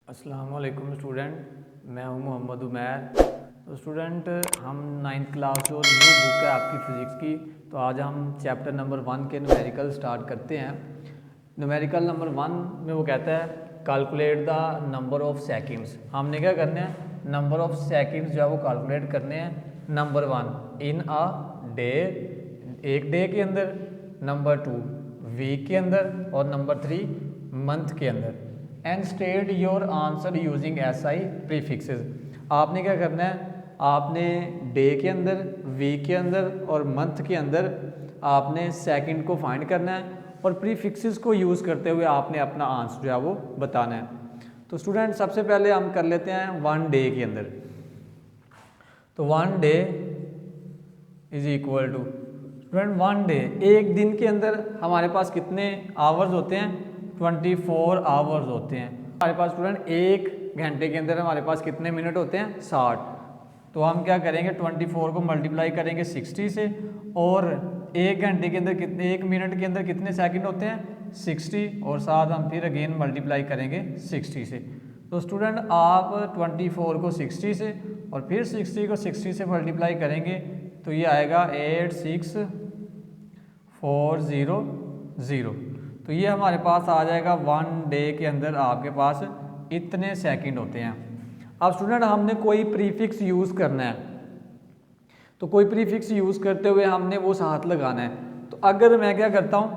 अस्सलाम वालेकुम स्टूडेंट, मैं हूं मोहम्मद उमैर। तो स्टूडेंट, हम 9th क्लास जो न्यू बुक है आपकी फ़िज़िक्स की, तो आज हम चैप्टर नंबर 1 के न्यूमेरिकल स्टार्ट करते हैं। न्यूमेरिकल नंबर 1 में वो कहता है calculate the number of seconds. हमने क्या करना है, नंबर ऑफ़ सेकंड्स जो है वो कैलकुलेट करने हैं। नंबर 1 इन अ डे, एक डे के अंदर, नंबर 2 वीक के अंदर, और नंबर 3 मंथ के अंदर। And state your answer using SI prefixes. आपने क्या करना है, आपने डे के अंदर, वीक के अंदर और मंथ के अंदर आपने सेकंड को फाइंड करना है और प्रीफिक्सेस को यूज़ करते हुए आपने अपना आंसर जो है वो बताना है। तो स्टूडेंट, सबसे पहले हम कर लेते हैं 1 डे के अंदर। तो 1 day is equal to, student 1 day, एक दिन के अंदर हमारे पास कितने आवर्स होते हैं? 24 आवर्स होते हैं। हमारे पास स्टूडेंट एक घंटे के अंदर हमारे पास कितने मिनट होते हैं? 60। तो हम क्या करेंगे, 24 को मल्टीप्लाई करेंगे 60 से, और एक घंटे के अंदर कितने, एक मिनट के अंदर कितने सेकंड होते हैं? 60, और साथ हम फिर अगेन मल्टीप्लाई करेंगे 60 से। तो स्टूडेंट, आप 24 को 60 से और फिर 60 को 60 से मल्टीप्लाई करेंगे तो ये आएगा 86400। तो ये हमारे पास आ जाएगा 1 डे के अंदर आपके पास इतने सेकंड होते हैं। अब स्टूडेंट, हमने कोई प्रीफिक्स यूज़ करना है, तो कोई प्रीफिक्स यूज़ करते हुए हमने वो साथ लगाना है। तो अगर मैं क्या करता हूँ,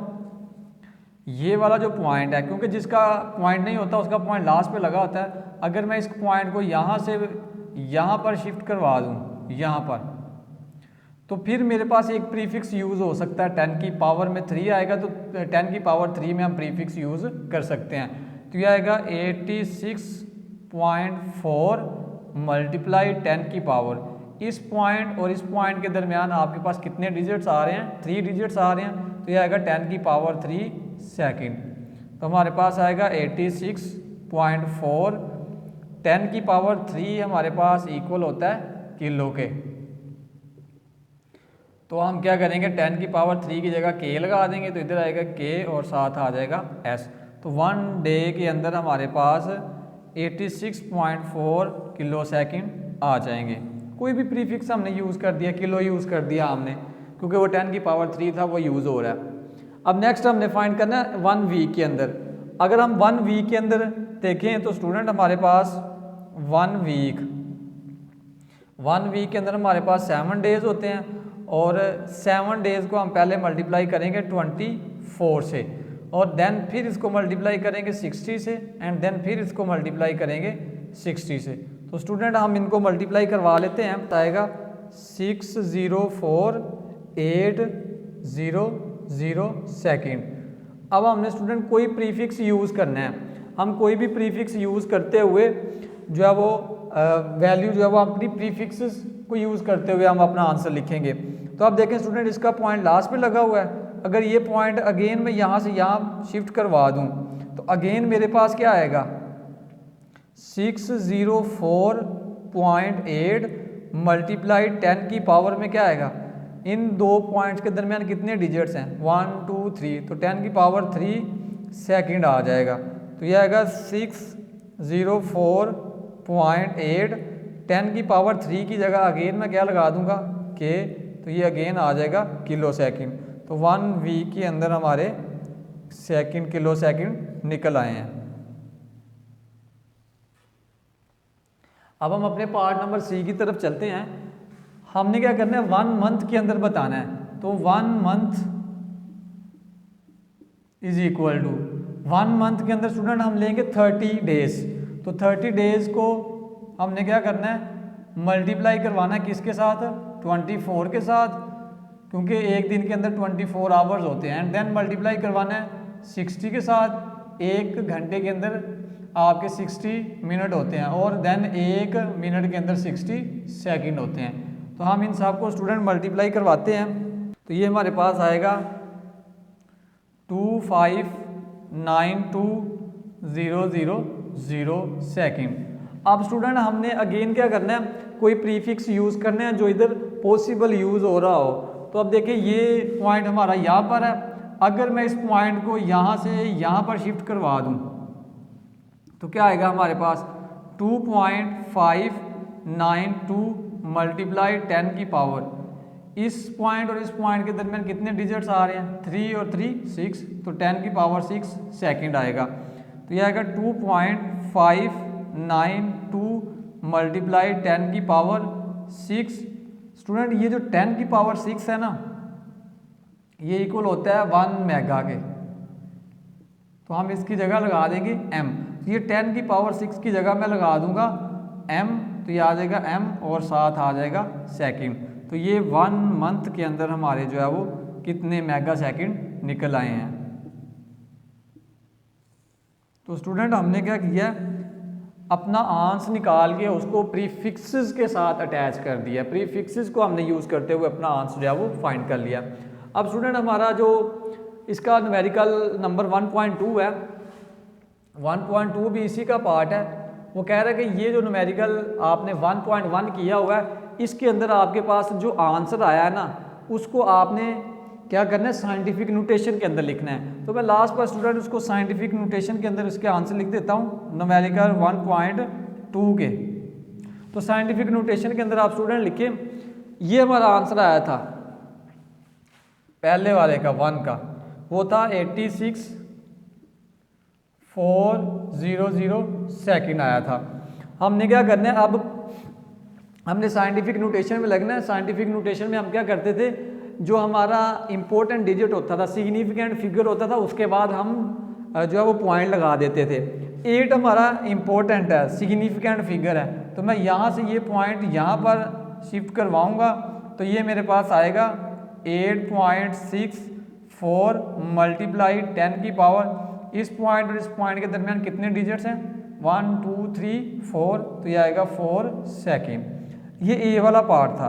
ये वाला जो पॉइंट है, क्योंकि जिसका पॉइंट नहीं होता उसका पॉइंट लास्ट पे लगा होता है, अगर मैं इस पॉइंट को यहाँ से यहाँ पर शिफ्ट करवा दूँ, यहाँ पर, तो फिर मेरे पास एक प्रीफिक्स यूज़ हो सकता है। 10 की पावर में 3 आएगा, तो 10 की पावर 3 में हम प्रीफिक्स यूज़ कर सकते हैं। तो ये आएगा 86.4 मल्टीप्लाई 10 की पावर। इस पॉइंट और इस पॉइंट के दरमियान आपके पास कितने डिजिट्स आ रहे हैं? 3 डिजिट्स आ रहे हैं। तो ये आएगा 10 की पावर 3 सेकेंड। तो हमारे पास आएगा 86.4, 10 की पावर 3 हमारे पास इक्वल होता है किलो के। तो हम क्या करेंगे, 10 की पावर 3 की जगह k लगा देंगे, तो इधर आएगा k और साथ आ जाएगा s। तो 1 डे के अंदर हमारे पास 86.4 किलो सेकंड आ जाएंगे। कोई भी प्रीफिक्स हमने यूज़ कर दिया, किलो यूज़ कर दिया हमने, क्योंकि वो 10 की पावर 3 था, वो यूज़ हो रहा है। अब नेक्स्ट हमने फाइंड करना है 1 वीक के अंदर। अगर हम 1 वीक के अंदर देखें तो स्टूडेंट, हमारे पास 1 वीक के अंदर हमारे पास 7 डेज होते हैं, और 7 डेज़ को हम पहले मल्टीप्लाई करेंगे 24 से, और देन फिर इसको मल्टीप्लाई करेंगे 60 से, एंड देन फिर इसको मल्टीप्लाई करेंगे 60 से। तो स्टूडेंट, हम इनको मल्टीप्लाई करवा लेते हैं। बताएगा 604800 सेकेंड। अब हमने स्टूडेंट कोई प्रीफिक्स यूज़ करना है। हम कोई भी प्रीफिक्स यूज़ करते हुए जो है वो वैल्यू जो है वो अपनी प्रीफिक्सेस को यूज़ करते हुए हम अपना आंसर लिखेंगे। तो आप देखें स्टूडेंट, इसका पॉइंट लास्ट पे लगा हुआ है। अगर ये पॉइंट अगेन मैं यहाँ से यहाँ शिफ्ट करवा दूँ तो अगेन मेरे पास क्या आएगा, 604.8 मल्टीप्लाई 10 की पावर में क्या आएगा, इन दो पॉइंट्स के दरमियान कितने डिजिट्स हैं? 1 2 3, तो 10 की पावर 3 सेकेंड आ जाएगा। तो यह आएगा 604.8, 10 की पावर 3 की जगह अगेन मैं क्या लगा दूंगा, के, तो ये अगेन आ जाएगा किलो सेकंड। तो 1 वीक के अंदर हमारे सेकंड, किलो सेकंड निकल आए हैं। अब हम अपने पार्ट नंबर सी की तरफ चलते हैं। हमने क्या करना है, 1 मंथ के अंदर बताना है। तो 1 month is equal to, 1 month के अंदर स्टूडेंट हम लेंगे 30 डेज। तो 30 डेज को हमने क्या करना है, मल्टीप्लाई करवाना है किसके साथ? 24 के साथ, क्योंकि एक दिन के अंदर 24 आवर्स होते हैं। एंड देन मल्टीप्लाई करवाना है 60 के साथ। एक घंटे के अंदर आपके 60 मिनट होते हैं, और देन एक मिनट के अंदर 60 सेकंड होते हैं। तो हम इन सब को स्टूडेंट मल्टीप्लाई करवाते हैं, तो ये हमारे पास आएगा 259200 सेकंड। अब स्टूडेंट, हमने अगेन क्या करना है, कोई प्रीफिक्स यूज़ करना है जो इधर पॉसिबल यूज़ हो रहा हो। तो अब देखिए, ये पॉइंट हमारा यहाँ पर है। अगर मैं इस पॉइंट को यहाँ से यहाँ पर शिफ्ट करवा दूँ तो क्या आएगा हमारे पास 2.592 मल्टीप्लाई 10 की पावर, इस पॉइंट और इस पॉइंट के दरमियान कितने डिजिट्स आ रहे हैं, 3 और 3 6, तो 10 की पावर 6 सेकंड आएगा। तो यह आएगा 2.592 मल्टीप्लाई 10 की पावर 6। स्टूडेंट ये जो 10 की पावर 6 है ना, ये इक्वल होता है 1 मेगा के, तो हम इसकी जगह लगा देंगे m। तो ये 10 की पावर 6 की जगह मैं लगा दूंगा m, तो ये आ जाएगा m और साथ आ जाएगा सेकंड। तो ये 1 मंथ के अंदर हमारे जो है वो कितने मेगा सेकंड निकल आए हैं। तो स्टूडेंट हमने क्या किया, अपना आंसर निकाल के उसको प्रीफिक्सेस के साथ अटैच कर दिया, प्रीफिक्सेस को हमने यूज़ करते हुए अपना आंसर जो है वो फाइंड कर लिया। अब स्टूडेंट हमारा जो इसका न्यूमेरिकल नंबर 1.2 है, 1.2 भी इसी का पार्ट है। वो कह रहा है कि ये जो न्यूमेरिकल आपने 1.1 किया हुआ है, इसके अंदर आपके पास जो आंसर आया है ना, उसको आपने क्या करना है, साइंटिफिक नोटेशन के अंदर लिखना है। तो मैं लास्ट पर स्टूडेंट उसको साइंटिफिक नोटेशन के अंदर इसके आंसर लिख देता हूँ न्यूमेरिकल 1.2 के। तो साइंटिफिक नोटेशन के अंदर आप स्टूडेंट लिखे, ये हमारा आंसर आया था पहले वाले का 1 का, वो था 86,400 सेकंड आया था। हमने क्या करना है, अब हमने साइंटिफिक नोटेशन में लगना है। साइंटिफिक नोटेशन में हम क्या करते थे, जो हमारा इंपॉर्टेंट डिजिट होता था, सिग्निफिकेंट फिगर होता था, उसके बाद हम जो है वो पॉइंट लगा देते थे। 8 हमारा इंपॉर्टेंट है, सिग्निफिकेंट फिगर है, तो मैं यहाँ से ये पॉइंट यहाँ पर शिफ्ट करवाऊँगा, तो ये मेरे पास आएगा 8.64 मल्टीप्लाई 10 की पावर, इस पॉइंट और इस पॉइंट के दरमियान कितने डिजिट्स हैं, 1 2 3 4, तो ये आएगा 4 सेकेंड। ये ए वाला पार्ट था।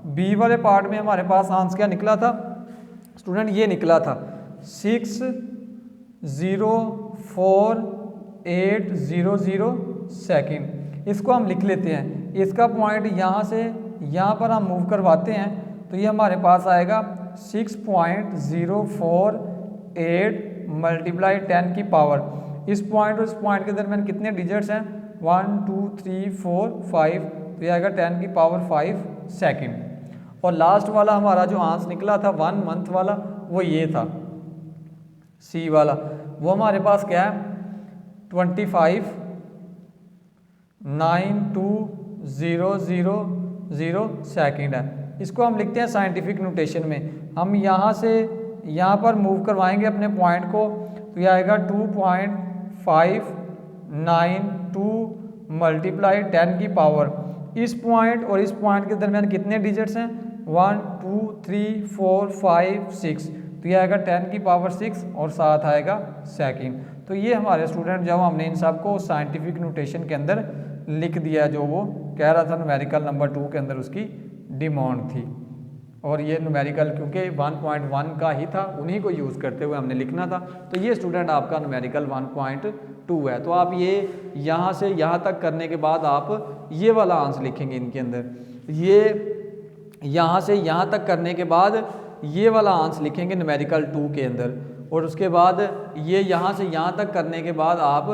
बी वाले पार्ट में हमारे पास आंसर क्या निकला था स्टूडेंट, ये निकला था 604,800 सेकेंड। इसको हम लिख लेते हैं, इसका पॉइंट यहाँ से यहाँ पर हम मूव करवाते हैं, तो ये हमारे पास आएगा 6.048 मल्टीप्लाई 10 की पावर, इस पॉइंट और इस पॉइंट के दरमियान कितने डिजिट्स हैं, 1 2 3 4 5, तो ये आएगा 10 की पावर 5 सेकेंड। और लास्ट वाला हमारा जो आंसर निकला था 1 मंथ वाला, वो ये था सी वाला, वो हमारे पास क्या है 25,92,000 सेकेंड है। इसको हम लिखते हैं साइंटिफिक नोटेशन में। हम यहाँ से यहाँ पर मूव करवाएंगे अपने पॉइंट को, तो ये आएगा 2.592 मल्टीप्लाई 10 की पावर, इस पॉइंट और इस पॉइंट के दरमियान कितने डिजिट्स हैं, 1 2 3 4 5 6, तो ये आएगा 10 की पावर 6 और साथ आएगा सेकेंड। तो ये हमारे स्टूडेंट जब हमने इन सब को साइंटिफिक नोटेशन के अंदर लिख दिया, जो वो कह रहा था न्यूमेरिकल नंबर 2 के अंदर उसकी डिमांड थी। और ये न्यूमेरिकल क्योंकि 1.1 का ही था, उन्हीं को यूज़ करते हुए हमने लिखना था। तो ये स्टूडेंट आपका न्यूमेरिकल 1.2 है। तो आप ये यहाँ से यहाँ तक करने के बाद आप ये वाला आंसर लिखेंगे इनके अंदर, ये यहाँ से यहाँ तक करने के बाद ये वाला आंसर लिखेंगे न्यूमेरिकल 2 के अंदर, और उसके बाद ये यहाँ से यहाँ तक करने के बाद आप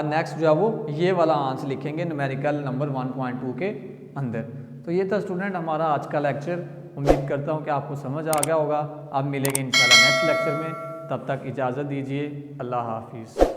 नेक्स्ट जो है वो ये वाला आंसर लिखेंगे न्यूमेरिकल नंबर 1.2 के अंदर। तो ये था स्टूडेंट हमारा आज का लेक्चर। उम्मीद करता हूँ कि आपको समझ आ गया होगा। अब मिलेंगे इंशाल्लाह नेक्स्ट लेक्चर में, तब तक इजाज़त दीजिए। अल्लाह हाफिज़।